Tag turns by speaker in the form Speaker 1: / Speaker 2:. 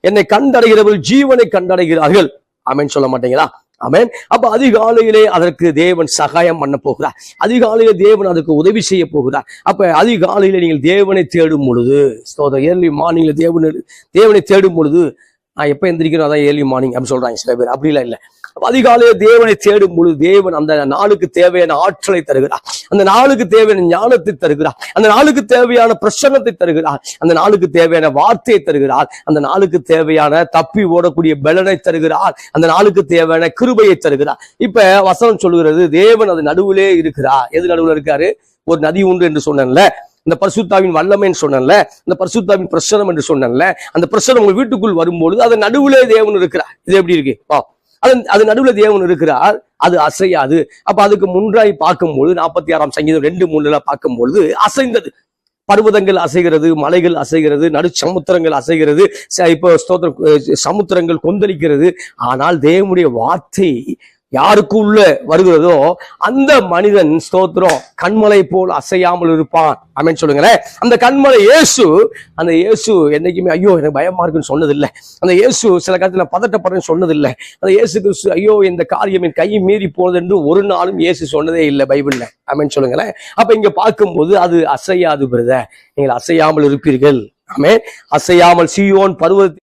Speaker 1: என்னை கண்டடைகிறவர்கள் ஜீவனை கண்டடைகிறார்கள். ஆமென் சொல்ல மாட்டீங்களா? ஆமென். அப்ப அதிகாலையிலே அதற்கு தேவன் சகாயம் பண்ண போகிறார். அதிகாலையிலே தேவன் அதற்கு உதவி செய்ய போகிறார். அப்ப அதிகாலையில நீங்கள் தேவனை தேடும் பொழுது, ஏர்லி மார்னிங்ல தேவனை தேடும் பொழுது, நான் எப்ப எந்திரிக்கிறோம் அதான் ஏர்லி மார்னிங் அப்படின்னு சொல்றாங்க சில பேர். அப்படிலாம் இல்லை. அதிகாலையில தேவனை தேடும் பொழுது தேவன் அந்த நாளுக்கு தேவையான ஆற்றலை தருகிறார், அந்த நாளுக்கு தேவையான ஞானத்தை தருகிறார், அந்த நாளுக்கு தேவையான பிரசன்னத்தை தருகிறார், அந்த நாளுக்கு தேவையான வார்த்தையை தருகிறார், அந்த நாளுக்கு தேவையான தப்பி ஓடக்கூடிய பலனை தருகிறார், அந்த நாளுக்கு தேவையான கிருபையை தருகிறார். இப்ப வசனம் சொல்லுகிறது தேவன் அது நடுவிலே இருக்கிறார். எது நடுவில் இருக்காரு? ஒரு நதி உண்டு என்று சொன்னேன்ல, இந்த பரிசுத்தாவின் வல்லமைன்னு சொன்னேன்ல, இந்த பரிசுத்தாவின் பிரசனம் என்று சொன்னேன்ல, அந்த பிரசனம் உங்க வீட்டுக்குள் வரும்பொழுது அது நடுவிலே தேவன் இருக்கிறார். இது எப்படி இருக்கு? அது நடுவில் தேவன் இருக்கிறார், அது அசையாது. அப்ப அதுக்கு முன்றாய் பார்க்கும்போது 46ஆம் சங்கீதம் 2:3 பார்க்கும்பொழுது அசைந்தது. பர்வதங்கள் அசைகிறது, மலைகள் அசைகிறது, நடு சமுத்திரங்கள் அசைகிறது, இப்போ சமுத்திரங்கள் கொந்தளிக்கிறது. ஆனால் தேவனுடைய வார்த்தை யாருக்கு உள்ள வருகிறதோ அந்த மனிதன் ஸ்தோத்திரம் கண்மலை போல் அசையாமல் இருப்பான். ஆமென் சொல்லுங்களேன். அந்த கண்மலை இயேசு, அந்த இயேசு என்னைக்குமே ஐயோ எனக்கு பயமா இருக்குன்னு சொன்னதில்லை. அந்த இயேசு சில காலத்துல பதட்டப்படுறேன்னு சொன்னதில்லை. அந்த இயேசு கிறிஸ்து ஐயோ இந்த காரியம் என் கையை மீறி போனது என்று ஒரு நாளும் இயேசு சொன்னதே இல்லை பைபிள்ல. ஆமென் சொல்லுங்களேன். அப்ப இங்க பார்க்கும்போது அது அசையாது பிரதர், நீங்கள் அசையாமல் இருப்பீர்கள். ஆமென். அசையாமல் சீயோன் பர்வதத்தில்